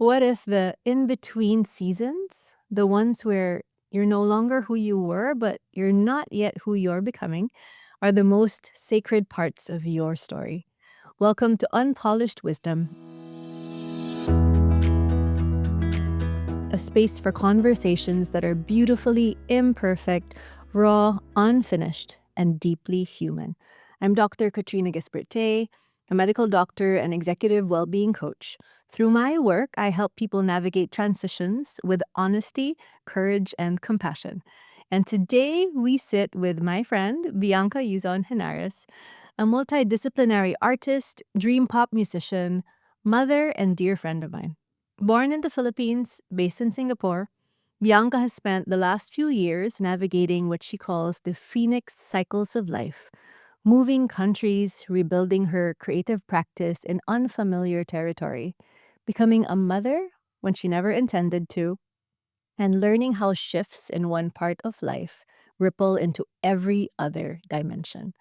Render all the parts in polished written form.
What if the in-between seasons, the ones where you're no longer who you were, but you're not yet who you're becoming, are the most sacred parts of your story? Welcome to Unpolished Wisdom, a space for conversations that are beautifully imperfect, raw, unfinished, and deeply human. I'm Dr. Katrina Gisbert-Tay, a medical doctor and executive well-being coach. Through my work, I help people navigate transitions with honesty, courage, and compassion. And today we sit with my friend, Bianca Yuzon Henares, a multidisciplinary artist, dream pop musician, mother, and dear friend of mine. Born in the Philippines, based in Singapore, Bianca has spent the last few years navigating what she calls the phoenix cycles of life, moving countries, rebuilding her creative practice in unfamiliar territory, becoming a mother when she never intended to, and learning how shifts in one part of life ripple into every other dimension.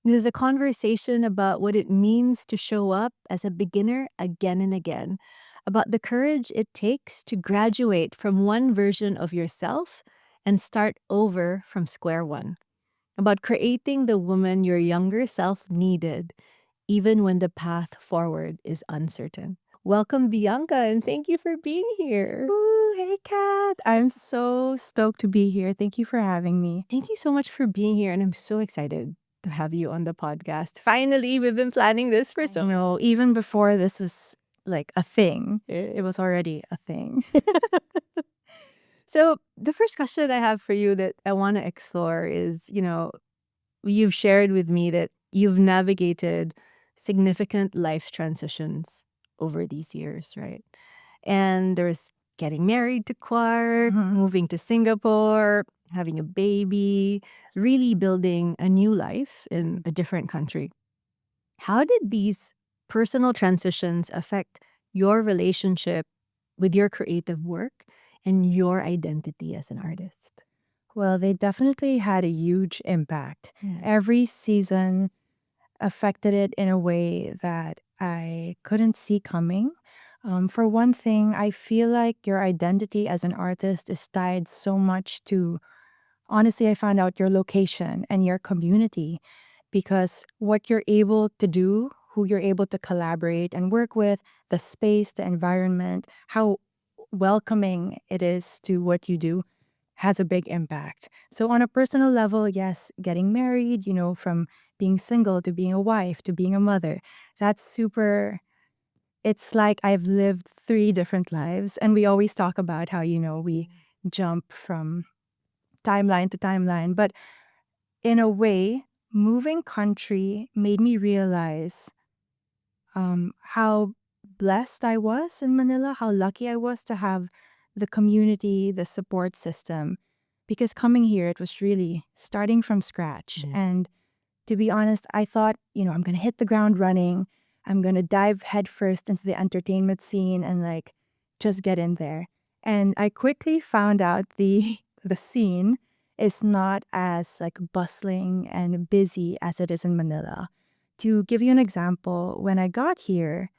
This is a conversation about what it means to show up as a beginner again and again, about the courage it takes to graduate from one version of yourself and start over from square one, about creating the woman your younger self needed, even when the path forward is uncertain. Welcome, Bianca, and thank you for being here. Ooh, hey, Kat. I'm so stoked to be here. Thank you for having me. Thank you so much for being here, and I'm so excited to have you on the podcast. Finally, we've been planning this for so No, even before this was like a thing, it was already a thing. So the first question I have for you that I want to explore is, you've shared with me that you've navigated significant life transitions over these years, right? And there's getting married to Quark, Mhm. moving to Singapore, having a baby, really building a new life in a different country. How did these personal transitions affect your relationship with your creative work and your identity as an artist? Well, they definitely had a huge impact. Yeah. Every season affected it in a way that I couldn't see coming. For one thing, I feel like your identity as an artist is tied so much to, honestly, I found out your location and your community, because what you're able to do, who you're able to collaborate and work with, the space, the environment, how welcoming it is to what you do has a big impact. So, on a personal level, yes, getting married, from being single to being a wife to being a mother, that's super. It's like I've lived three different lives. And we always talk about how, we jump from timeline to timeline. But in a way, moving country made me realize how blessed I was in Manila, how lucky I was to have the community, the support system. Because coming here, it was really starting from scratch. Yeah. And to be honest, I thought, I'm going to hit the ground running. I'm going to dive headfirst into the entertainment scene and like just get in there. And I quickly found out the scene is not as like bustling and busy as it is in Manila. To give you an example, when I got here,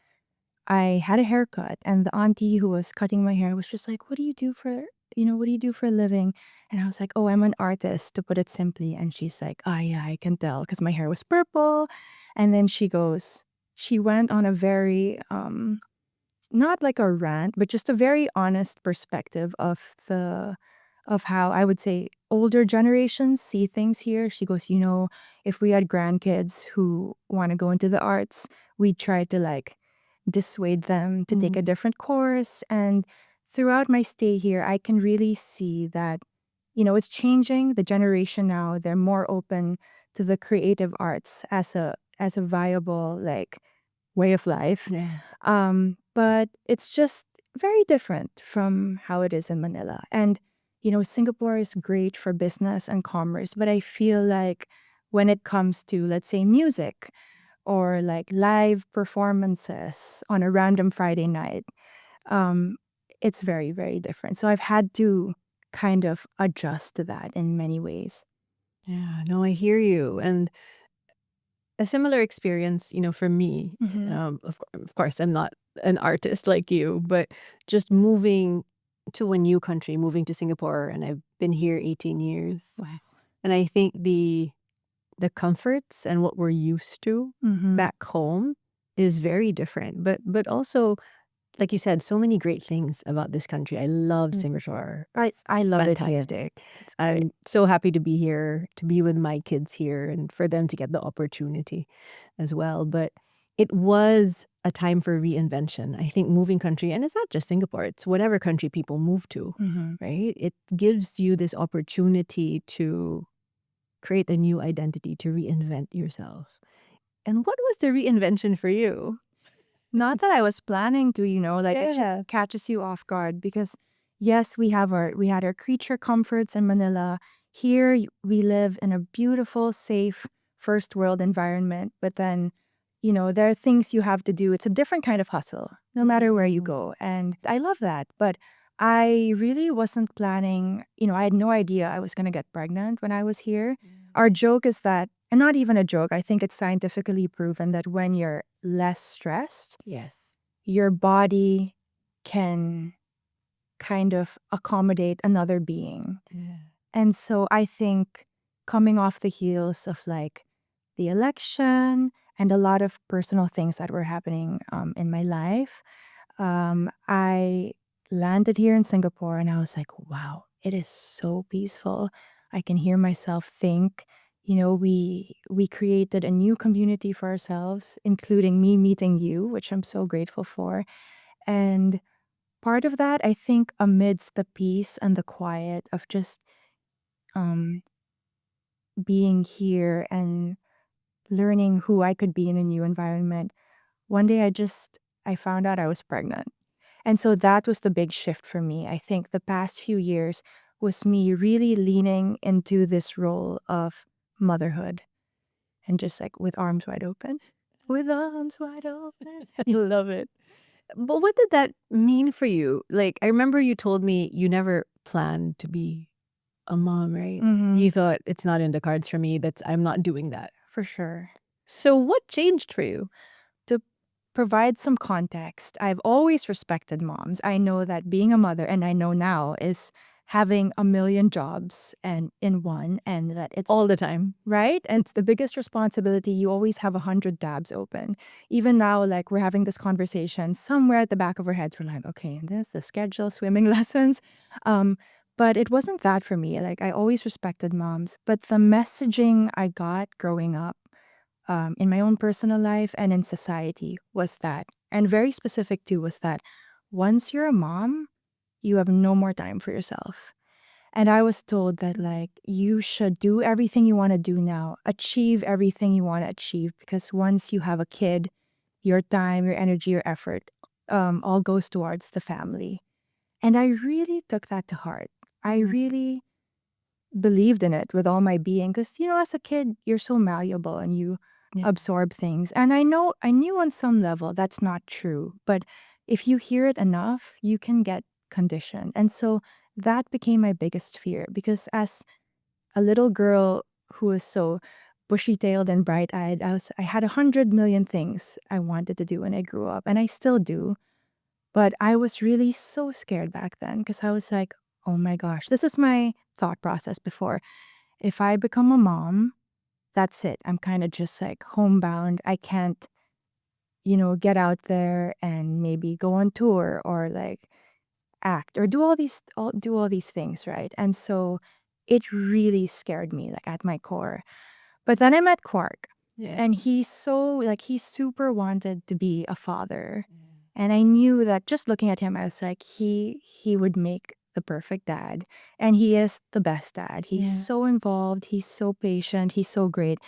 I had a haircut and the auntie who was cutting my hair was just like, what do you do for a living? And I was like, oh, I'm an artist, to put it simply. And she's like, oh, yeah, I can tell because my hair was purple. And then she went on a very, not like a rant, but just a very honest perspective of how I would say older generations see things here. She goes, if we had grandkids who want to go into the arts, we'd try to like dissuade them to take a different course. And throughout my stay here, I can really see that, it's changing. The generation now, they're more open to the creative arts as a viable like way of life. Yeah. But it's just very different from how it is in Manila. And, Singapore is great for business and commerce, but I feel like when it comes to, let's say, music or like live performances on a random Friday night, um, it's very, very different. So I've had to kind of adjust to that in many ways. Yeah, no, I hear you. And a similar experience, for me, Mhm. of course, I'm not an artist like you, but just moving to a new country, moving to Singapore, and I've been here 18 years. Wow. And I think the comforts and what we're used to back home is very different. But also, like you said, so many great things about this country. I love Singapore. I love it here. Fantastic. It's great. I'm so happy to be here, to be with my kids here, and for them to get the opportunity as well. But it was a time for reinvention. I think moving country, and it's not just Singapore, it's whatever country people move to, right? It gives you this opportunity to create a new identity, to reinvent yourself. And what was the reinvention for you? Not that I was planning to, like it Yeah. just catches you off guard because yes, we had our creature comforts in Manila. Here we live in a beautiful, safe first world environment, but then, there are things you have to do. It's a different kind of hustle, no matter where you go. And I love that. But I really wasn't planning, I had no idea I was going to get pregnant when I was here. Our joke is that, and not even a joke, I think it's scientifically proven that when you're less stressed, Yes. your body can kind of accommodate another being. Yeah. And so I think coming off the heels of like the election and a lot of personal things that were happening in my life, I landed here in Singapore and I was like, wow, it is so peaceful. I can hear myself think. We created a new community for ourselves, including me meeting you, which I'm so grateful for. And part of that, I think, amidst the peace and the quiet of just um, being here and learning who I could be in a new environment, one day I found out I was pregnant. And so that was the big shift for me. I think the past few years was me really leaning into this role of motherhood and just like with arms wide open. With arms wide open. I love it. But what did that mean for you? Like, I remember you told me you never planned to be a mom, right? You thought it's not in the cards for me. I'm not doing that. For sure. So what changed for you? To provide some context, I've always respected moms. I know that being a mother, and I know now, is having a million jobs and in one, and that it's All the time. right? And it's the biggest responsibility. You always have 100 tabs open. Even now, like we're having this conversation, somewhere at the back of our heads, we're like, okay, and this, the schedule, swimming lessons. But it wasn't that for me. Like I always respected moms. But the messaging I got growing up in my own personal life and in society was that, and very specific too, was that once you're a mom, you have no more time for yourself. And I was told that like you should do everything you want to do now, achieve everything you want to achieve, because once you have a kid, your time, your energy, your effort all goes towards the family. And I really took that to heart. I really believed in it with all my being because, as a kid, you're so malleable and you absorb things. And I knew on some level that's not true. But if you hear it enough, you can get conditioned. And so that became my biggest fear because as a little girl who was so bushy-tailed and bright-eyed, I had 100 million things I wanted to do when I grew up, and I still do. But I was really so scared back then because I was like, oh my gosh, this is my thought process before. If I become a mom, that's it. I'm kind of just like homebound. I can't, get out there and maybe go on tour or like act or do all these things, right? And so it really scared me like at my core. But then I met Quark Yeah. and he super wanted to be a father. And I knew that just looking at him, I was like, he would make the perfect dad. And he is the best dad. He's so involved, he's so patient, he's so great.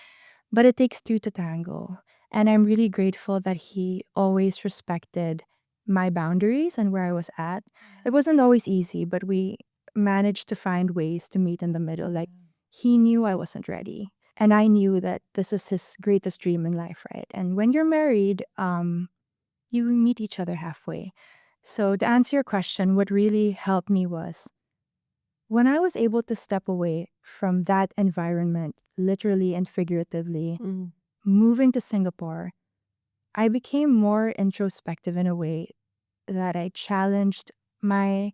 But it takes two to tango. And I'm really grateful that he always respected my boundaries and where I was at. It wasn't always easy, but we managed to find ways to meet in the middle. Like he knew I wasn't ready. And I knew that this was his greatest dream in life, right? And when you're married, you meet each other halfway. So to answer your question, what really helped me was when I was able to step away from that environment, literally and figuratively, moving to Singapore, I became more introspective in a way that I challenged my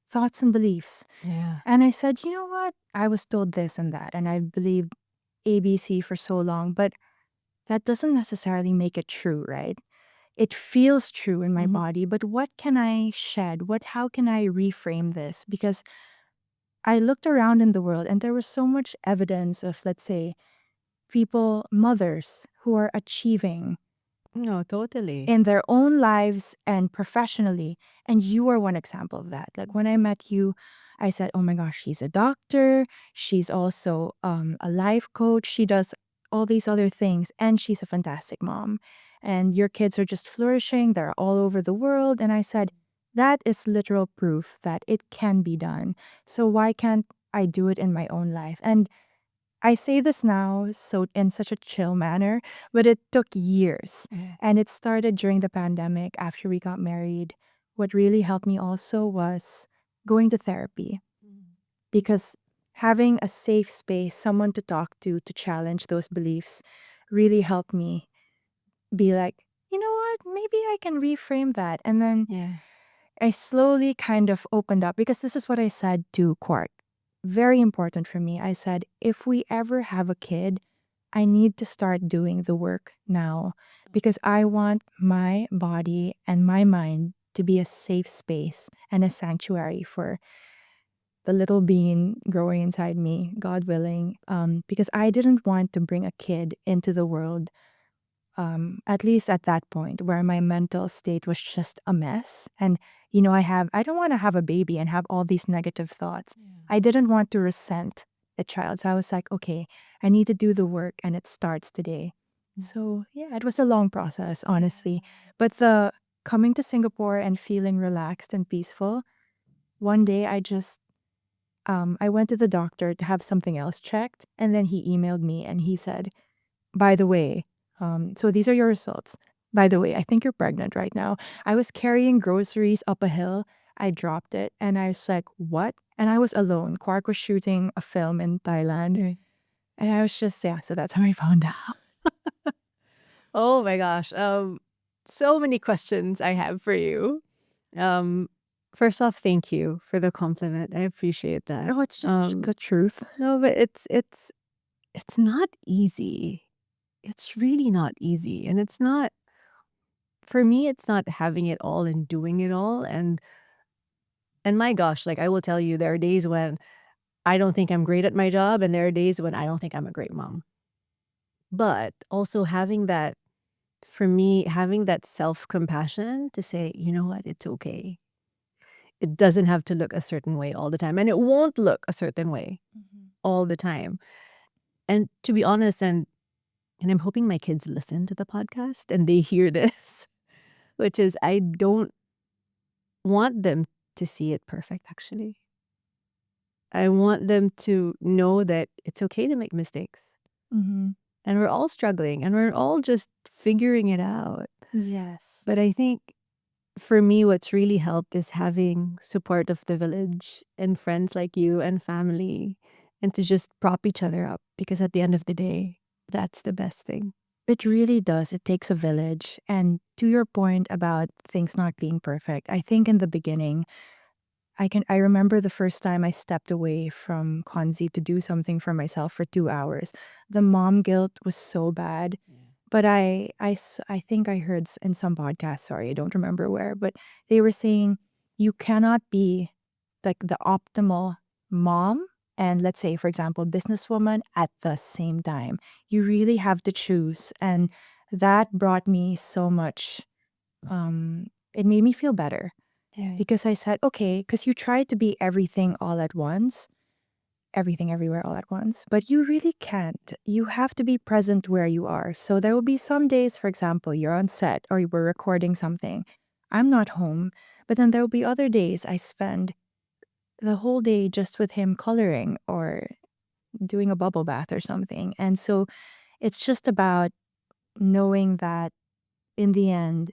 thoughts and beliefs. Yeah. And I said, you know what? I was told this and that, and I believed ABC for so long, but that doesn't necessarily make it true, right? It feels true in my Mhm. body, but what can I shed? How can I reframe this? Because I looked around in the world and there was so much evidence of, let's say, people, mothers who are achieving No, totally. in their own lives and professionally. And you are one example of that. Like when I met you, I said, oh my gosh, she's a doctor. She's also a life coach. She does all these other things. And she's a fantastic mom. And your kids are just flourishing. They're all over the world. And I said, that is literal proof that it can be done. So why can't I do it in my own life? And I say this now so in such a chill manner, but it took years. Yeah. And it started during the pandemic after we got married. What really helped me also was going to therapy because having a safe space, someone to talk to challenge those beliefs, really helped me be like, you know what, maybe I can reframe that. And then Yeah. I slowly kind of opened up because this is what I said to Quark. Very important for me. I said, if we ever have a kid, I need to start doing the work now because I want my body and my mind to be a safe space and a sanctuary for the little being growing inside me, God willing. Because I didn't want to bring a kid into the world at least at that point where my mental state was just a mess. And, I don't want to have a baby and have all these negative thoughts. I didn't want to resent the child. So I was like, okay, I need to do the work and it starts today. So yeah, it was a long process, honestly. But the coming to Singapore and feeling relaxed and peaceful, one day I went to the doctor to have something else checked. And then he emailed me and he said, by the way, so these are your results. By the way, I think you're pregnant right now. I was carrying groceries up a hill. I dropped it and I was like, what? And I was alone. Quark was shooting a film in Thailand. Right. And I was just, yeah, so that's how I found out. Oh my gosh. So many questions I have for you. Um, First off, thank you for the compliment. I appreciate that. Oh, it's just the truth. No, but it's not easy. It's really not easy. And it's not for me, it's not having it all and doing it all. And my gosh, like I will tell you, there are days when I don't think I'm great at my job, and there are days when I don't think I'm a great mom. But also having that, for me, having that self-compassion to say, you know what, it's okay. It doesn't have to look a certain way all the time, and it won't look a certain way all the time. And to be honest, and I'm hoping my kids listen to the podcast and they hear this, which is I don't want them to see it perfect, actually. I want them to know that it's okay to make mistakes. Mm-hmm. And we're all struggling and we're all just figuring it out. Yes. But I think for me, what's really helped is having support of the village and friends like you and family and to just prop each other up because at the end of the day, that's the best thing. It really does. It takes a village. And to your point about things not being perfect, I think in the beginning, I remember the first time I stepped away from Konzi to do something for myself for 2 hours. The mom guilt was so bad. But I think I heard in some podcast, sorry, I don't remember where, but they were saying you cannot be like the optimal mom and let's say, for example, businesswoman at the same time. You really have to choose. And that brought me so much, it made me feel better Yeah. because I said, okay, because you try to be everything all at once, everything everywhere all at once, but you really can't. You have to be present where you are. So there will be some days, for example, you're on set or you were recording something. I'm not home, but then there will be other days I spend the whole day just with him coloring or doing a bubble bath or something. And so it's just about knowing that in the end,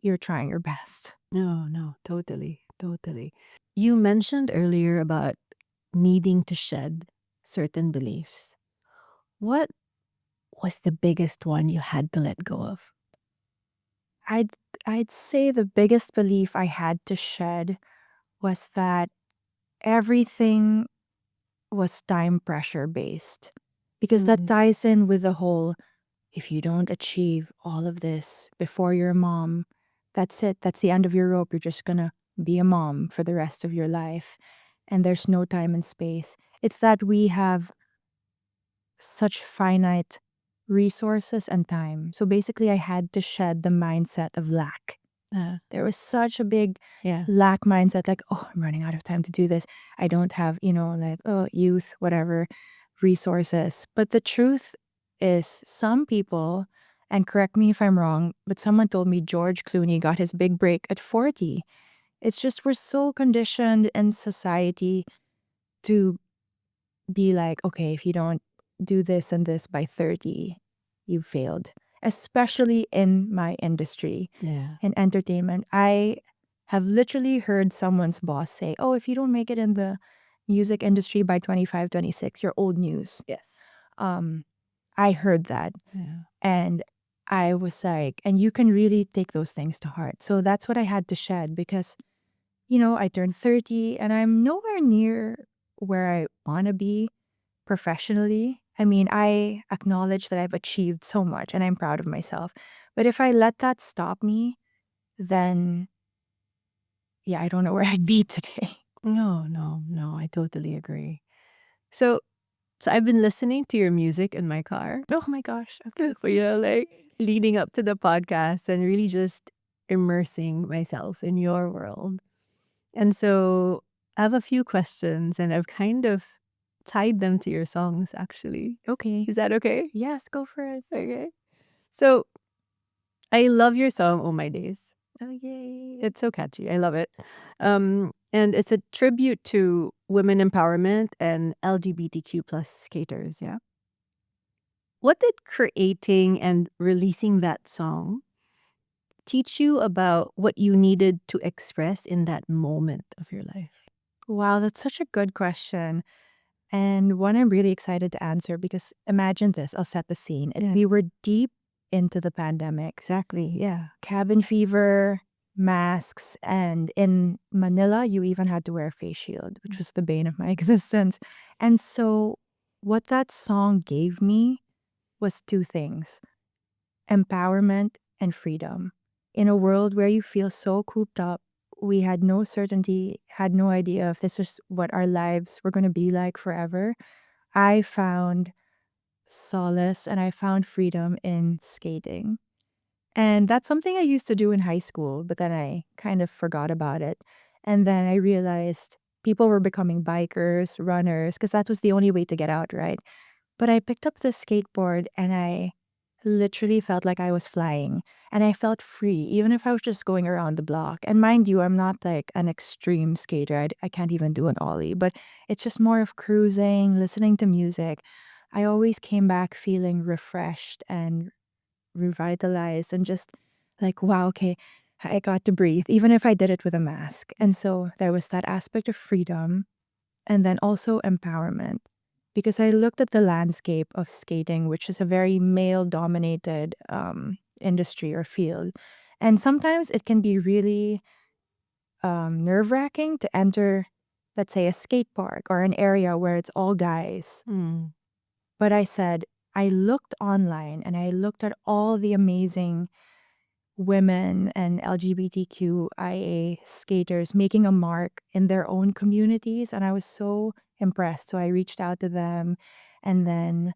you're trying your best. No, no, totally, totally. You mentioned earlier about needing to shed certain beliefs. What was the biggest one you had to let go of? I'd I'd say the biggest belief I had to shed was that everything was time pressure based. Because that Mm. ties in with the whole, if you don't achieve all of this before you're a mom, that's it. That's the end of your rope. You're just gonna be a mom for the rest of your life. And there's no time and space. It's that we have such finite resources and time. So basically, I had to shed the mindset of lack. There was such a big Yeah. lack mindset, like, oh, I'm running out of time to do this. I don't have, like, oh, youth, whatever, resources. But the truth is, some people, and correct me if I'm wrong, but someone told me George Clooney got his big break at 40. It's just we're so conditioned in society to be like, okay, if you don't do this and this by 30, you failed. Especially in my industry, Yeah. in entertainment. I have literally heard someone's boss say, oh, if you don't make it in the music industry by 25, 26, you're old news. Yes. Um, I heard that. Yeah. And I was like, and you can really take those things to heart. So that's what I had to shed because, I turned 30 and I'm nowhere near where I want to be professionally. I mean, I acknowledge that I've achieved so much and I'm proud of myself. But if I let that stop me, then yeah, I don't know where I'd be today. No, no, no. I totally agree. So, so I've been listening to your music in my car. Oh my gosh. Okay. So, like leading up to the podcast and really just immersing myself in your world. And so I have a few questions and I've kind of tied them to your songs actually. Okay. Is that okay? Yes, go for it. Okay. So I love your song, Oh My Days. Oh, yay. It's so catchy. I love it. And it's a tribute to women empowerment and LGBTQ plus skaters. Yeah. What did creating and releasing that song teach you about what you needed to express in that moment of your life? Wow, that's such a good question. And one I'm really excited to answer because imagine this, I'll set the scene. Yeah. We were deep into the pandemic, Exactly. Yeah. cabin fever, masks, and in Manila, you even had to wear a face shield, which was the bane of my existence. And so, what that song gave me was two things: empowerment and freedom. In a world where you feel so cooped up, we had no certainty, had no idea if this was what our lives were going to be like forever. I found solace and I found freedom in skating. And that's something I used to do in high school, but then I kind of forgot about it. And then I realized people were becoming bikers, runners, because that was the only way to get out, right? But I picked up the skateboard and I literally felt like I was flying and I felt free, even if I was just going around the block. And mind you, I'm not like an extreme skater. I can't even do an ollie, but it's just more of cruising, listening to music. I always came back feeling refreshed and revitalized and just like, wow, okay, I got to breathe, even if I did it with a mask. And so there was that aspect of freedom and then also empowerment. Because I looked at the landscape of skating, which is a very male dominated industry or field. And sometimes it can be really nerve wracking to enter, let's say, a skate park or an area where it's all guys. Mm. But I said, I looked online and I looked at all the amazing women and LGBTQIA skaters making a mark in their own communities. And I was so impressed. So I reached out to them and then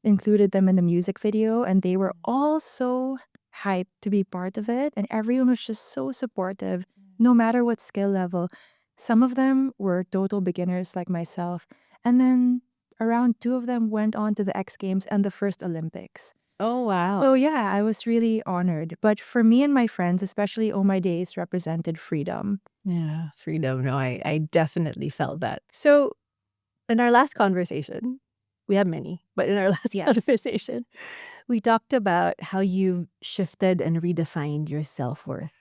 included them in the music video. And they were all so hyped to be part of it. And everyone was just so supportive, no matter what skill level. Some of them were total beginners like myself. And then around two of them went on to the X Games and the first Olympics. Oh, wow. So yeah, I was really honored. But for me and my friends, especially Oh My Days represented freedom. Yeah, freedom. No, I definitely felt that. So, in our last conversation, we have many, but in our last Yeah. conversation, we talked about how you shifted and redefined your self worth.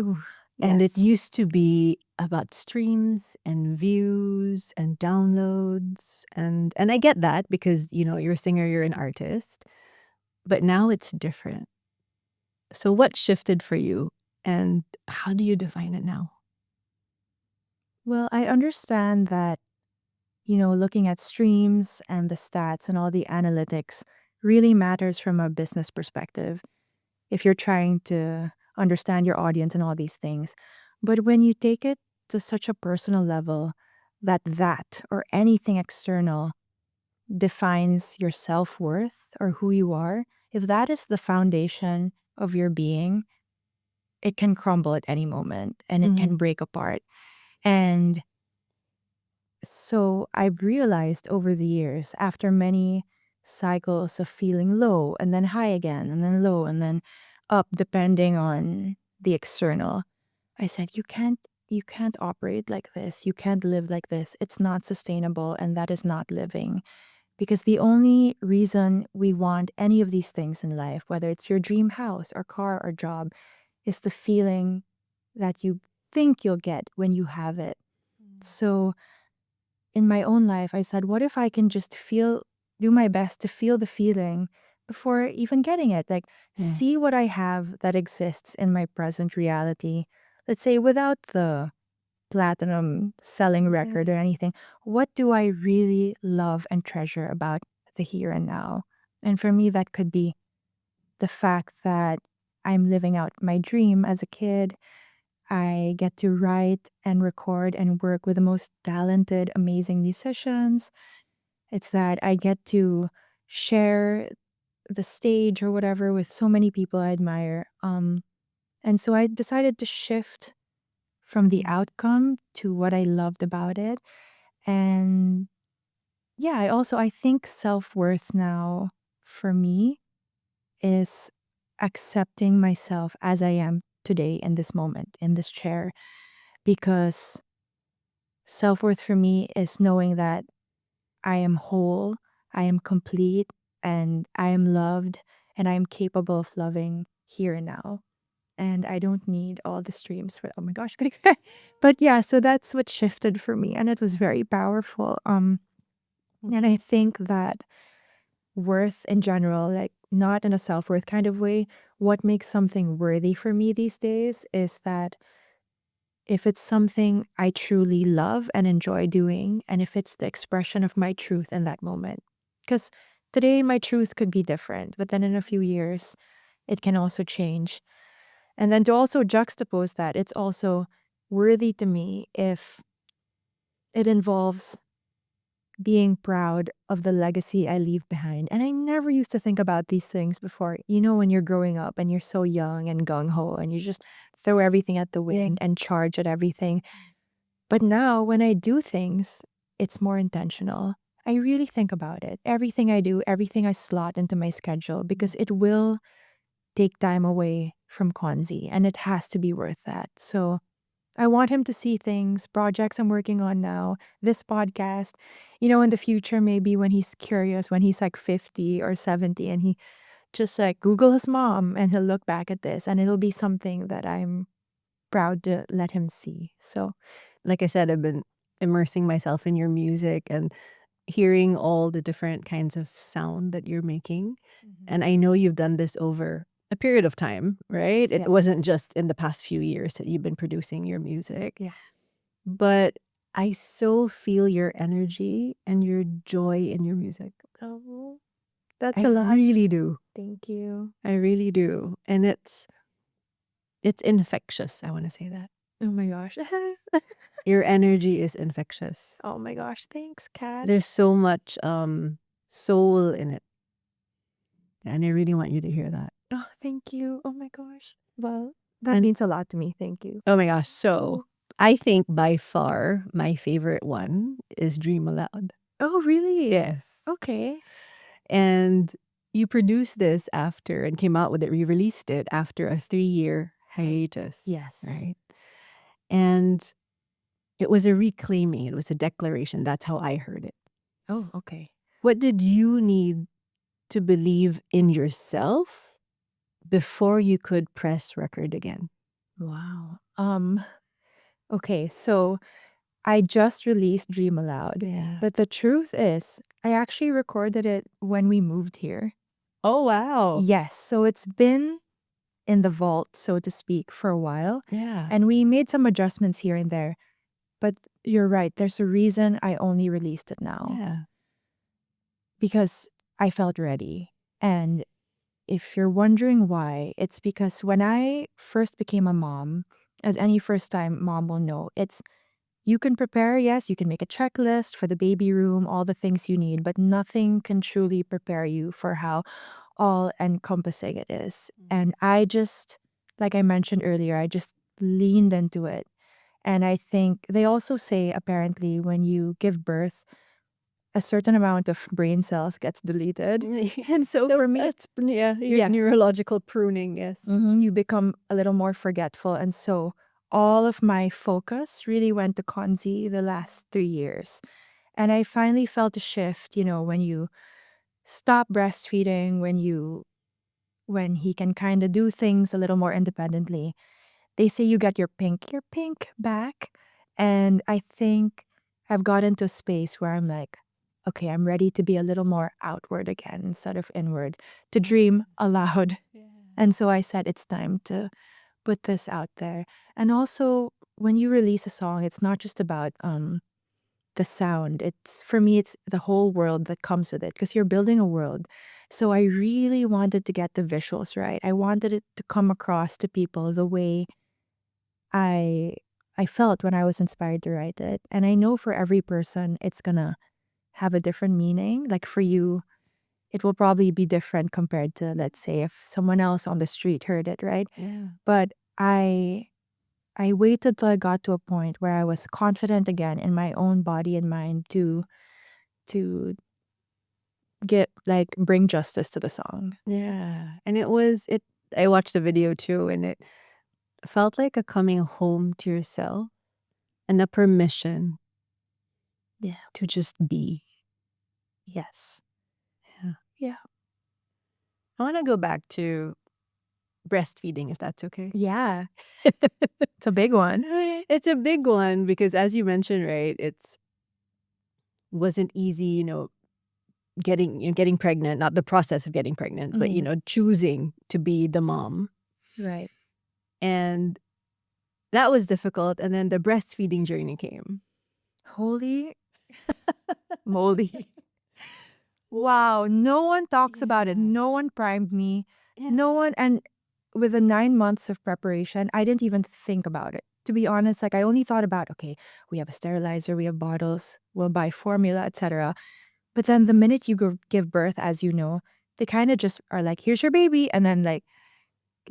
Ooh, And it yes. used to be about streams and views and downloads. And I get that because, you're a singer, you're an artist. But now it's different. So what shifted for you and how do you define it now? Well, I understand that, looking at streams and the stats and all the analytics really matters from a business perspective if you're trying to understand your audience and all these things. But when you take it to such a personal level that or anything external defines your self worth or who you are, if that is the foundation of your being, it can crumble at any moment and it can break apart. And so I've realized over the years, after many cycles of feeling low and then high again, and then low and then up, depending on the external, I said, you can't operate like this. You can't live like this. It's not sustainable, and that is not living. Because the only reason we want any of these things in life, whether it's your dream house or car or job, is the feeling that you think you'll get when you have it. So in my own life, I said, what if I can just do my best to feel the feeling before even getting it? Like, see what I have that exists in my present reality. Let's say without the platinum selling record or anything, what do I really love and treasure about the here and now? And for me, that could be the fact that I'm living out my dream as a kid. I get to write and record and work with the most talented, amazing musicians. It's that I get to share the stage or whatever with so many people I admire. And so I decided to shift from the outcome to what I loved about it. And yeah, I think self-worth now for me is accepting myself as I am today in this moment, in this chair, because self-worth for me is knowing that I am whole, I am complete, and I am loved, and I am capable of loving here and now. And I don't need all the streams for, oh my gosh, gonna cry. But yeah, so that's what shifted for me, and it was very powerful. And I think that worth in general, like not in a self-worth kind of way, what makes something worthy for me these days is that if it's something I truly love and enjoy doing, and if it's the expression of my truth in that moment. Because today my truth could be different, but then in a few years, it can also change. And then to also juxtapose that, it's also worthy to me if it involves being proud of the legacy I leave behind. And I never used to think about these things before. When you're growing up and you're so young and gung ho and you just throw everything at the wind and charge at everything. But now when I do things, it's more intentional. I really think about it. Everything I do, everything I slot into my schedule, because it will take time away from Konzi and it has to be worth that. So I want him to see things, projects I'm working on now, this podcast, in the future, maybe when he's curious, when he's like 50 or 70 and he just like Google his mom and he'll look back at this and it'll be something that I'm proud to let him see. So, Like I said, I've been immersing myself in your music and hearing all the different kinds of sound that you're making. And I know you've done this over a period of time, right? It wasn't just in the past few years that you've been producing your music. Yeah. But I so feel your energy and your joy in your music. Oh, that's I a lot. really do. Thank you. I really do. And it's infectious. I want to say that. Oh my gosh. Your energy is infectious. Oh my gosh. Thanks, Kat. There's so much soul in it. And I really want you to hear that. Oh, thank you. Oh my gosh. Well, that And- means a lot to me. Thank you. Oh my gosh. So I think by far my favorite one is Dream Aloud. Oh, really? Yes. Okay. And you produced this after and came out with it, re-released it after a 3-year hiatus. Yes. Right. And it was a reclaiming. It was a declaration. That's how I heard it. Oh, okay. What did you need to believe in yourself before you could press record again? Wow. Okay, so I just released Dream Aloud. Yeah. But the truth is, I actually recorded it when we moved here. Oh, wow. Yes, so it's been in the vault, so to speak, for a while. Yeah. And we made some adjustments here and there. But you're right, there's a reason I only released it now. Yeah. Because I felt ready. And if you're wondering why, it's because when I first became a mom, as any first time mom will know, it's you can prepare, yes, you can make a checklist for the baby room, all the things you need, but nothing can truly prepare you for how all encompassing it is. And I just, like I mentioned earlier, I just leaned into it. And I think they also say apparently when you give birth, a certain amount of brain cells gets deleted. And so for me, That's, yeah, yeah, neurological pruning, yes. you become a little more forgetful. And so all of my focus really went to Konzi the last 3 years. And I finally felt a shift, when you stop breastfeeding, when he can kind of do things a little more independently. They say you get your pink back. And I think I've gotten to a space where I'm like, okay, I'm ready to be a little more outward again instead of inward, to dream aloud. And so I said, it's time to put this out there. And also, when you release a song, it's not just about the sound. It's for me, it's the whole world that comes with it because you're building a world. So I really wanted to get the visuals right. I wanted it to come across to people the way I I felt when I was inspired to write it. And I know for every person it's gonna have a different meaning. Like for you, it will probably be different compared to, let's say, if someone else on the street heard it, right? Yeah. But I waited till I got to a point where I was confident again in my own body and mind to get like bring justice to the song. Yeah. And I watched the video too, and it felt like a coming home to yourself and a permission Yeah. to just be. Yes. Yeah. Yeah. I want to go back to breastfeeding, if that's okay. Yeah. It's a big one. It's a big one because, as you mentioned, right, it's wasn't easy, getting pregnant, not the process of getting pregnant, but Mhm. choosing to be the mom. Right. And that was difficult. And then the breastfeeding journey came. Holy moly. Wow. No one talks about it. Yeah. No one primed me. Yeah. No one. And with the 9 months of preparation, I didn't even think about it. To be honest, like I only thought about, okay, we have a sterilizer, we have bottles, we'll buy formula, etc. But then the minute you go give birth, as you know, they kind of just are like, here's your baby. And then like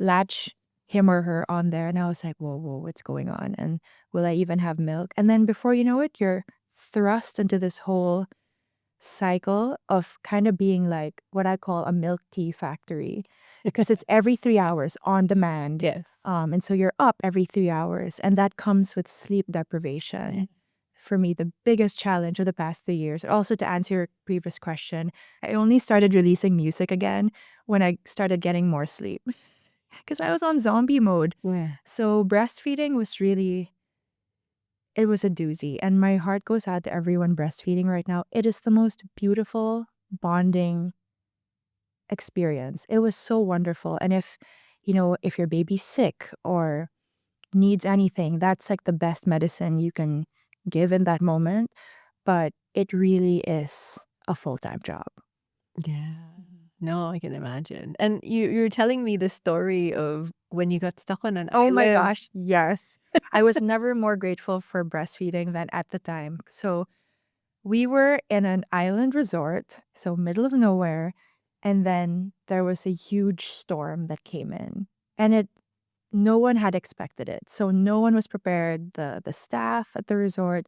latch him or her on there. And I was like, whoa, whoa, what's going on? And will I even have milk? And then before you know it, you're thrust into this whole cycle of kind of being like what I call a milk tea factory because it's every 3 hours on demand. Yes. And so you're up every 3 hours, and that comes with sleep deprivation. For me, the biggest challenge of the past 3 years. Also, to answer your previous question, I only started releasing music again when I started getting more sleep because I was on zombie mode. Yeah. So breastfeeding was really, it was a doozy. And my heart goes out to everyone breastfeeding right now. It is the most beautiful bonding experience. It was so wonderful. And if your baby's sick or needs anything, that's like the best medicine you can give in that moment. But it really is a full-time job. Yeah. No, I can imagine. And you're telling me the story of when you got stuck on an Oh my island. gosh, yes. I was never more grateful for breastfeeding than at the time. So we were in an island resort, so middle of nowhere, and then there was a huge storm that came in. And no one had expected it. So no one was prepared. The staff at the resort,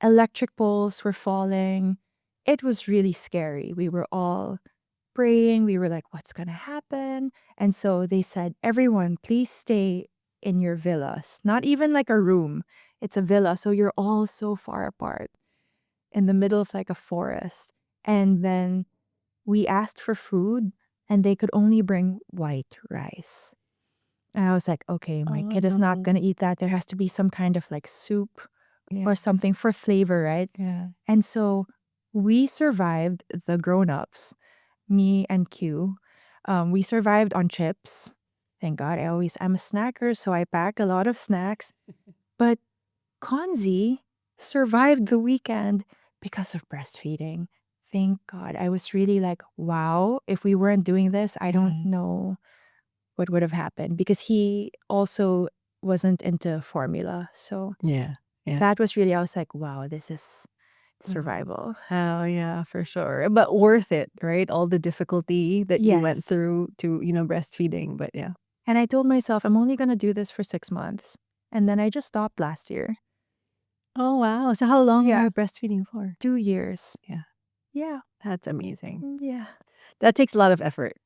electric poles were falling. It was really scary. We were all praying. We were like, what's going to happen? And so they said, everyone, please stay in your villas. Not even like a room. It's a villa. So you're all so far apart in the middle of like a forest. And then we asked for food and they could only bring white rice. And I was like, okay, my Oh, kid is not no. going to eat that. There has to be some kind of like soup Yeah. or something for flavor, right? Yeah. And so we survived, the grown-ups, me and Q. We survived on chips Thank God. I'm a snacker, so I pack a lot of snacks. But Konzi survived the weekend because of breastfeeding. Thank God. I was really like, wow, if we weren't doing this, I don't know what would have happened, because he also wasn't into formula. So Yeah. Yeah. that was really, I was like, wow, this is survival. Oh, yeah, for sure. But worth it, right? All the difficulty that you went Yes. through to, breastfeeding. But yeah. And I told myself, I'm only going to do this for 6 months. And then I just stopped last year. Oh, wow. So how long Yeah. were you breastfeeding for? 2 years. Yeah. Yeah. That's amazing. Yeah. That takes a lot of effort,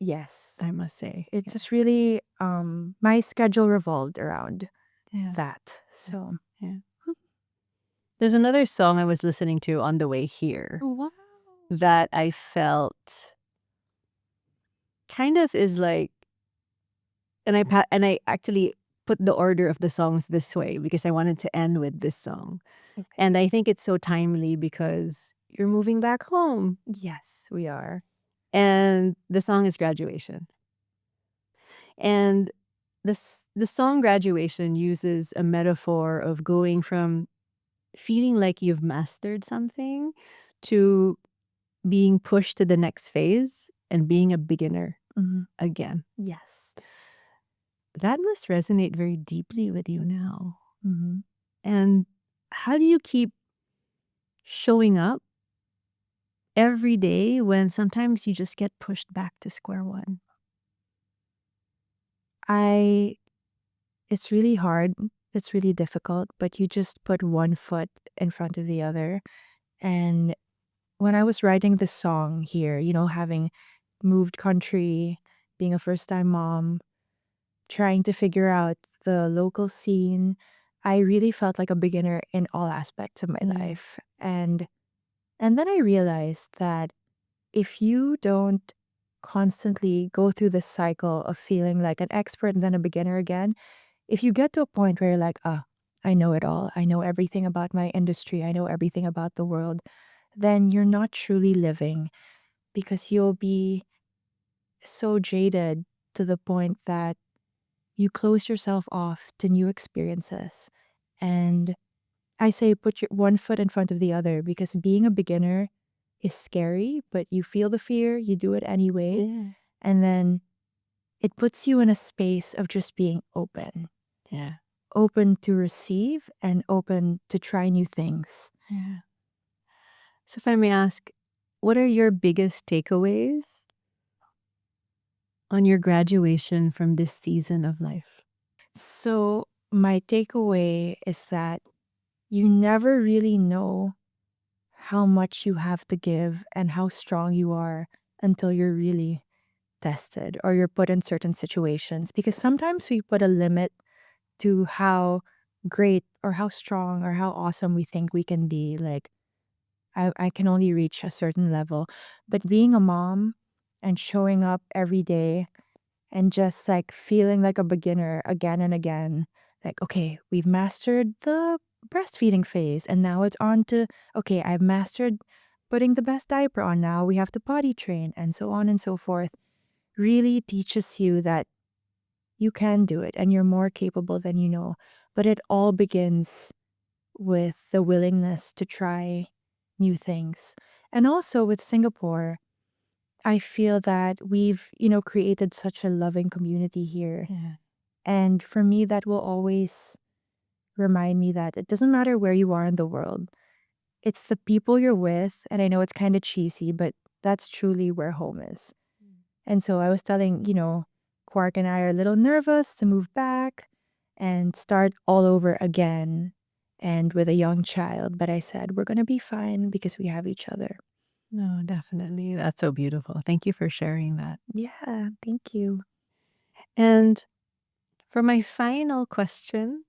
Yes. I must say. It just really, my schedule revolved around Yeah. that. So, Yeah. There's another song I was listening to on the way here wow. that I felt kind of is like, and I actually put the order of the songs this way because I wanted to end with this song. Okay. And I think it's so timely because you're moving back home. Yes, we are. And the song is Graduation. And the song Graduation uses a metaphor of going from feeling like you've mastered something to being pushed to the next phase and being a beginner again. Yes. That must resonate very deeply with you now. Mm-hmm. And how do you keep showing up every day when sometimes you just get pushed back to square one? It's really hard. It's really difficult, but you just put one foot in front of the other. And when I was writing this song here, having moved country, being a first time mom, trying to figure out the local scene, I really felt like a beginner in all aspects of my life. And then I realized that if you don't constantly go through this cycle of feeling like an expert and then a beginner again, if you get to a point where you're like, I know it all, I know everything about my industry, I know everything about the world, then you're not truly living, because you'll be so jaded to the point that you close yourself off to new experiences. And I say put your one foot in front of the other, because being a beginner is scary, but you feel the fear, you do it anyway. Yeah. And then it puts you in a space of just being open. Yeah. Open to receive and open to try new things. Yeah. So if I may ask, what are your biggest takeaways on your graduation from this season of life? So, my takeaway is that you never really know how much you have to give and how strong you are until you're really tested or you're put in certain situations. Because sometimes we put a limit to how great or how strong or how awesome we think we can be. Like, I can only reach a certain level. But being a mom and showing up every day and just like feeling like a beginner again and again, like, okay, we've mastered the breastfeeding phase, and now it's on to, okay, I've mastered putting the best diaper on, now we have to potty train, and so on and so forth, really teaches you that you can do it and you're more capable than you know. But it all begins with the willingness to try new things. And also with Singapore, I feel that we've, created such a loving community here. Yeah. And for me, that will always remind me that it doesn't matter where you are in the world. It's the people you're with. And I know it's kind of cheesy, but that's truly where home is. And so I was telling, Quark and I are a little nervous to move back and start all over again and with a young child. But I said, we're going to be fine because we have each other. No, definitely. That's so beautiful. Thank you for sharing that. Yeah, thank you. And for my final question,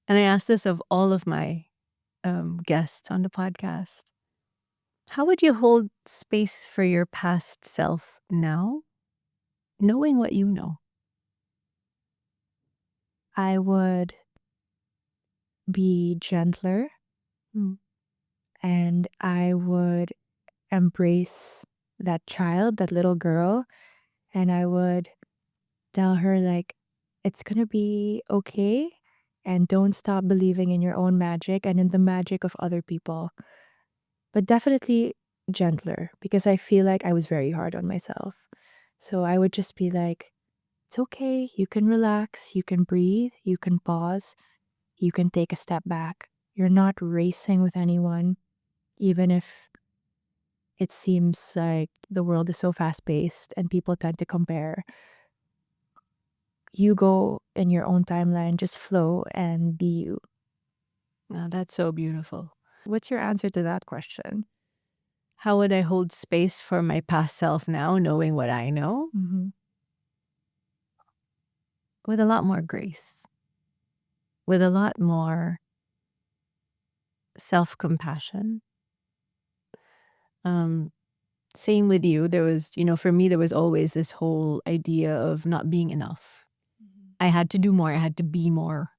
and I ask this of all of my guests on the podcast, how would you hold space for your past self now, knowing what you know? I would be gentler Mm. and I would embrace that child, that little girl, and I would tell her, like, it's gonna be okay, and don't stop believing in your own magic and in the magic of other people. But definitely gentler, because I feel like I was very hard on myself. So I would just be like, it's okay. You can relax. You can breathe. You can pause. You can take a step back. You're not racing with anyone, even if it seems like the world is so fast paced and people tend to compare. You go in your own timeline, just flow and be you. Oh, that's so beautiful. What's your answer to that question? How would I hold space for my past self now, knowing what I know? Mm-hmm. With a lot more grace, with a lot more self-compassion. Um, Same with you. There was, for me, there was always this whole idea of not being enough. I had to do more. I had to be more.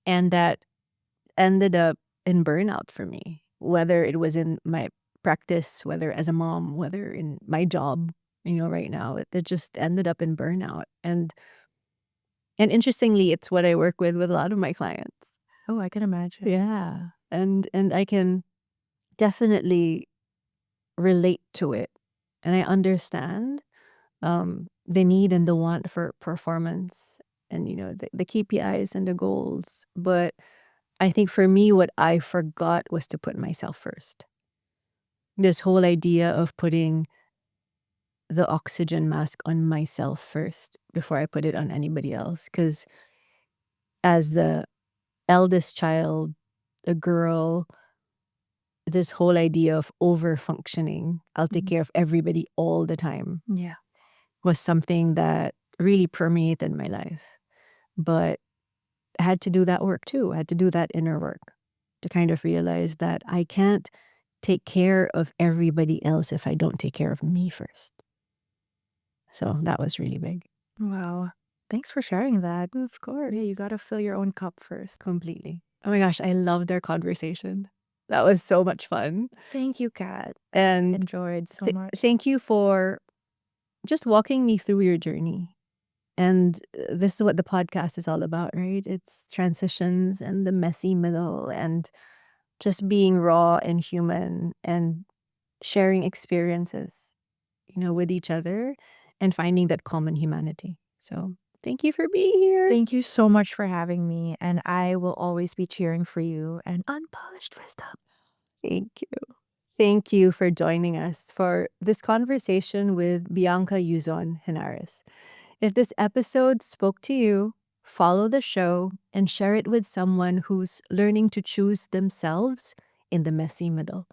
And that ended up in burnout for me, whether it was in my practice, whether as a mom, whether in my job, right now, it just ended up in burnout. And interestingly, it's what I work with a lot of my clients. Oh, I can imagine. Yeah. And I can definitely relate to it. And I understand the need and the want for performance and, the KPIs and the goals. But I think for me, what I forgot was to put myself first. This whole idea of putting the oxygen mask on myself first before I put it on anybody else. Because as the eldest child, a girl, this whole idea of over functioning, I'll take Mhm. care of everybody all the time, Yeah. was something that really permeated my life. But I had to do that work too. I had to do that inner work to kind of realize that I can't take care of everybody else if I don't take care of me first. So that was really big. Wow. Thanks for sharing that. Of course. Yeah, you gotta fill your own cup first. Completely. Oh my gosh, I loved our conversation. That was so much fun. Thank you, Kat. And Enjoyed so much. thank you for just walking me through your journey. And this is what the podcast is all about, right? It's transitions and the messy middle and just being raw and human and sharing experiences, with each other and finding that common humanity. So thank you for being here. Thank you so much for having me, and I will always be cheering for you and unpolished wisdom. Thank you. Thank you for joining us for this conversation with Bianca Yuzon Henares. If this episode spoke to you, follow the show and share it with someone who's learning to choose themselves in the messy middle.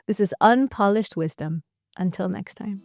This is Unpolished Wisdom. Until next time.